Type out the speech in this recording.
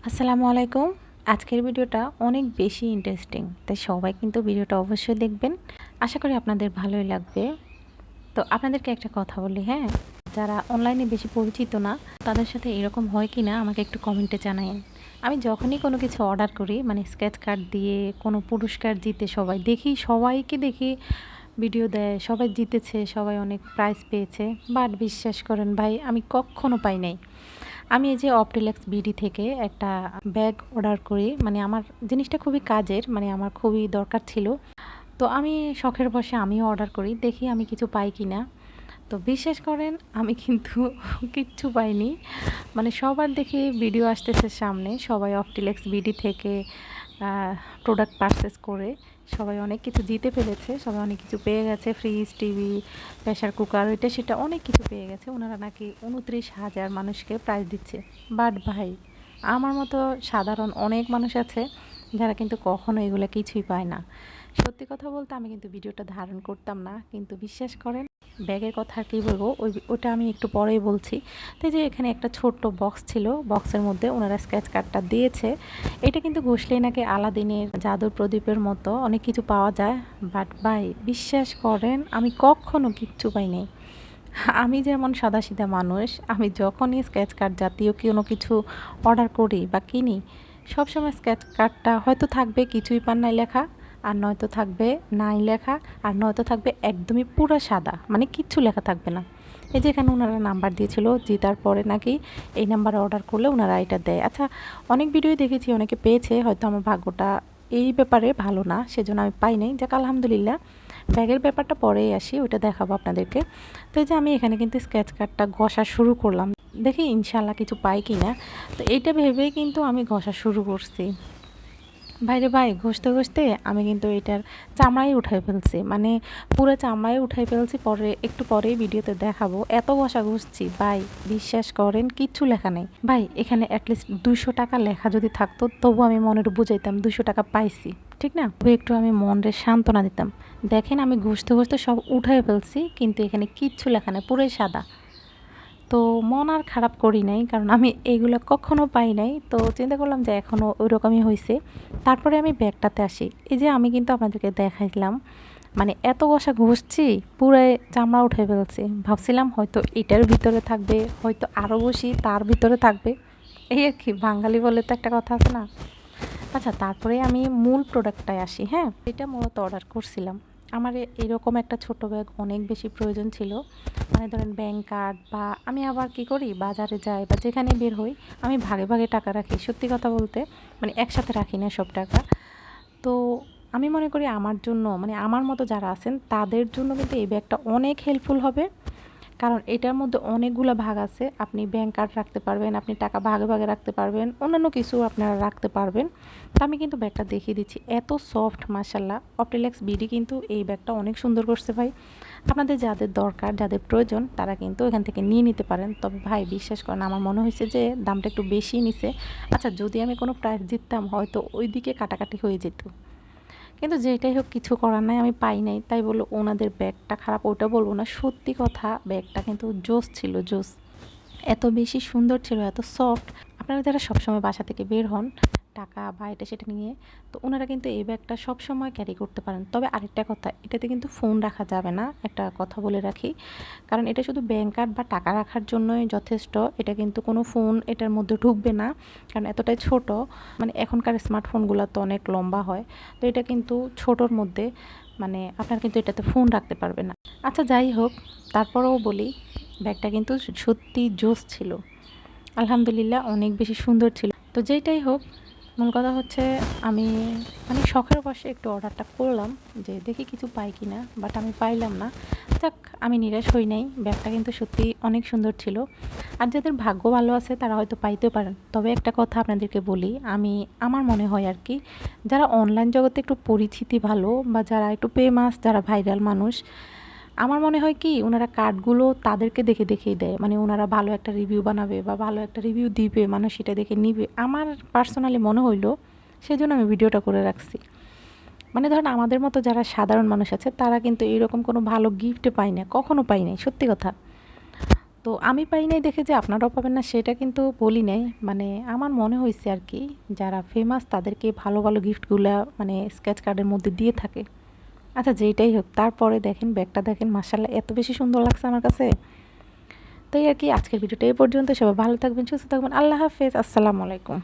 আসসালামু আলাইকুম। আজকের ভিডিওটা অনেক বেশি ইন্টারেস্টিং, তাই সবাই কিন্তু ভিডিওটা অবশ্যই দেখবেন। আশা করি আপনাদের ভালোই লাগবে। তো আপনাদেরকে একটা কথা বলি, হ্যাঁ, যারা অনলাইনে বেশি পরিচিত না তাদের সাথে এরকম হয় কি না আমাকে একটু কমেন্টে জানায়েন। আমি যখনই কোনো কিছু অর্ডার করি, মানে স্ক্র্যাচ কার্ড দিয়ে কোনো পুরস্কার জিতে সবাই দেখি, সবাইকে দেখি ভিডিও দেয়, সবাই জিতেছে, সবাই অনেক প্রাইজ পেয়েছে। বাট বিশ্বাস করেন ভাই, আমি কখনো পাই নাই। আমি এই যে অপটিলেক্স বিডি থেকে একটা ব্যাগ অর্ডার করি, মানে আমার জিনিসটা খুবই কাজের, মানে আমার খুবই দরকার ছিল। তো আমি শখের বশে আমিও অর্ডার করি, দেখি আমি কিছু পাই কি না। তো বিশ্বাস করেন আমি কিন্তু কিচ্ছু পাইনি। মানে সবার দেখি ভিডিও আসতেছে সামনে, সবাই অপটিলেক্স বিডি থেকে প্রোডাক্ট পারচেস করে সবাই অনেক কিছু জিতে ফেলেছে, সবাই অনেক কিছু পেয়ে গেছে, ফ্রিজ, টিভি, প্রেশার কুকার, এটা সেটা অনেক কিছু পেয়ে গেছে। ওনারা নাকি 29,000 মানুষকে প্রাইজ দিচ্ছে। বাট ভাই, আমার মতো সাধারণ অনেক মানুষ আছে যারা কিন্তু কখনো এগুলো কিছুই পায় না। সত্যি কথা বলতে আমি কিন্তু ভিডিওটা ধারণ করতাম না, কিন্তু বিশ্বাস করেন ব্যাগের কথা আর কী বলবো, ওটা আমি একটু পরেই বলছি। তো যে এখানে একটা ছোট্ট বক্স ছিল, বক্সের মধ্যে ওনারা স্ক্র্যাচ কার্ডটা দিয়েছে। এটা কিন্তু ঘষলেই নাকি আলাদিনের জাদুর প্রদীপের মতো অনেক কিছু পাওয়া যায়। বাট ভাই বিশ্বাস করেন আমি কখনো কিচ্ছু পাইনি। আমি যেমন সাদাসিধা মানুষ, আমি যখনই স্ক্র্যাচ কার্ড জাতীয় কোনো কিছু অর্ডার করি বা কিনি, সবসময় স্ক্র্যাচ কার্ডটা হয়তো থাকবে কিছুই পান নাই লেখা, আর নয়তো থাকবে নাই লেখা, আর নয়তো থাকবে একদমই পুরো সাদা, মানে কিচ্ছু লেখা থাকবে না। এই যে এখানে ওনারা নাম্বার দিয়েছিল, জেতার পরে নাকি এই নাম্বারে অর্ডার করলে ওনারা এটা দেয়। আচ্ছা, অনেক ভিডিওই দেখেছি অনেকে পেয়েছে, হয়তো আমার ভাগ্যটা এই ব্যাপারে ভালো না, সেজন্য আমি পাই নাই। যাক আলহামদুলিল্লাহ। ব্যাগের ব্যাপারটা পরেই আসি, ওইটা দেখাবো আপনাদেরকে। তো এই যে আমি এখানে কিন্তু স্কেচ কার্ডটা ঘষা শুরু করলাম, দেখি ইনশাল্লাহ কিছু পাই কি না। তো এইটা ভেবেই কিন্তু আমি ঘষা শুরু করছি। ভাইরে ভাই, ঘষতে ঘষতে আমি কিন্তু এটার চামড়াই উঠাই ফেলছি, মানে পুরো চামড়াই উঠাই ফেলছি। পরে একটু পরেই ভিডিওতে দেখাবো। এত ঘষা ঘষছি ভাই, বিশ্বাস করেন কিচ্ছু লেখা নেই। ভাই এখানে অ্যাটলিস্ট 200 টাকা লেখা যদি থাকতো তবু আমি মনের বুঝাইতাম 200 টাকা পাইছি, ঠিক না? তবু একটু আমি মনের সান্ত্বনা দিতাম। দেখেন আমি ঘষতে ঘষতে সব উঠাই ফেলছি, কিন্তু এখানে কিচ্ছু লেখা নেই, পুরোই সাদা। তো মন আর খারাপ করি নাই, কারণ আমি এগুলো কখনো পাই নাই। তো চিন্তা করলাম যে এখনও ওই রকমই হয়েছে। তারপরে আমি ব্যাগটাতে আসি। এই যে আমি কিন্তু আপনাদেরকে দেখাইলাম, মানে এত কষা ঘষছি পুরাই চামড়া উঠে ফেলছি। ভাবছিলাম হয়তো এটার ভিতরে থাকবে, হয়তো আরও বসি তার ভিতরে থাকবে, এই আর কি। বাঙালি বলে তো একটা কথা আছে না। আচ্ছা, তারপরে আমি মূল প্রোডাক্টটায় আসি। হ্যাঁ, এটা মূলত অর্ডার করছিলাম। আমার এরকম একটা ছোট ব্যাগ অনেক বেশি প্রয়োজন ছিল। মানে ধরেন ব্যাংক কার্ড, বা আমি আবার কি করি, বাজারে যাই বা যেখানে বের হই আমি ভাগে ভাগে টাকা রাখি। সত্যি কথা বলতে, মানে একসাথে রাখি না সব টাকা। তো আমি মনে করি আমার জন্য, মানে আমার মতো যারা আছেন তাদের জন্য কিন্তু এই ব্যাগটা অনেক হেল্পফুল হবে। কারণ এটার মধ্যে অনেকগুলো ভাগ আছে। আপনি ব্যাংক কার্ড রাখতে পারবেন, আপনি টাকা ভাগে ভাগে রাখতে পারবেন, অন্যান্য কিছু আপনারা রাখতে পারবেন। তো আমি কিন্তু ব্যাগটা দেখিয়ে দিচ্ছি, এত সফট মাশাল্লাহ। অপটিলেক্স বিডি কিন্তু এই ব্যাগটা অনেক সুন্দর করছে ভাই। আপনাদের যাদের দরকার, যাদের প্রয়োজন, তারা কিন্তু এখান থেকে নিয়ে নিতে পারেন। তবে ভাই বিশ্বাস করেন আমার মনে হয়েছে যে দামটা একটু বেশি নিছে। আচ্ছা, যদি আমি কোনো প্রাইস জিততাম হয়তো ওই দিকে কাটাকাটি হয়ে যেত, কিন্তু যেটাই হোক কিছু করার নাই, আমি পাই নাই। তাই বললো ওনাদের ব্যাগটা খারাপ ওটা বলবো না, সত্যি কথা ব্যাগটা কিন্তু জোস ছিল, জোস। এত বেশি সুন্দর ছিল, এত সফট। আপনারা যারা সবসময় বাসা থেকে বের হন টাকা বা এটা সেটা নিয়ে, তো ওনারা কিন্তু এই ব্যাগটা সবসময় ক্যারি করতে পারেন। তবে আরেকটা কথা, এটাতে কিন্তু ফোন রাখা যাবে না, একটা কথা বলে রাখি। কারণ এটা শুধু ব্যাংক কার্ড বা টাকা রাখার জন্যই যথেষ্ট। এটা কিন্তু কোনো ফোন এটার মধ্যে ঢুকবে না, কারণ এতটাই ছোট। মানে এখনকার স্মার্টফোনগুলো তো অনেক লম্বা হয়, তো এটা কিন্তু ছোটোর মধ্যে, মানে আপনার কিন্তু এটাতে ফোন রাখতে পারবে না। আচ্ছা যাই হোক, তারপরেও বলি ব্যাগটা কিন্তু সত্যি জোস ছিল। আলহামদুলিল্লাহ অনেক বেশি সুন্দর ছিল। তো যেইটাই হোক, মূল কথা হচ্ছে আমি মানে শখের বশে একটু অর্ডারটা করলাম, যে দেখি কিছু পাই কি না। বাট আমি পাইলাম না। যাক, আমি নিরাশ হই নাই। ব্যাগটা কিন্তু সত্যি অনেক সুন্দর ছিল। আর যাদের ভাগ্য ভালো আছে তারা হয়তো পাইতেও পারেন। তবে একটা কথা আপনাদেরকে বলি, আমার মনে হয় আর কি, যারা অনলাইন জগতে একটু পরিচিতি ভালো, বা যারা একটু ফেমাস, যারা ভাইরাল মানুষ, আমার মনে হয় কি ওনারা কার্ডগুলো তাদেরকে দেখে দেখেই দেয়। মানে ওনারা ভালো একটা রিভিউ বানাবে বা ভালো একটা রিভিউ দিবে, মানুষ সেটা দেখে নিবে, আমার পার্সোনালি মনে হইলো। সেজন্য আমি ভিডিওটা করে রাখছি। মানে ধরেন আমাদের মতো যারা সাধারণ মানুষ আছে তারা কিন্তু এরকম কোনো ভালো গিফট পায় না, কখনো পাই নাই, সত্যি কথা। তো আমি পাই নাই দেখে যে আপনারাও পাবেন না সেটা কিন্তু বলি নাই, মানে আমার মনে হয়েছে আর কি যারা ফেমাস তাদেরকে ভালো ভালো গিফটগুলা মানে স্কেচ কার্ডের মধ্যে দিয়ে থাকে। আচ্ছা যেইটাই হোক, তারপরে দেখেন ব্যাগটা দেখেন, মাশাআল্লাহ এত বেশি সুন্দর লাগছে আমার কাছে। তাই আর কি আজকের ভিডিওটা এই পর্যন্ত। সবাই ভালো থাকবেন, সুস্থ থাকবেন, আল্লাহ হাফেজ, আসসালামু আলাইকুম।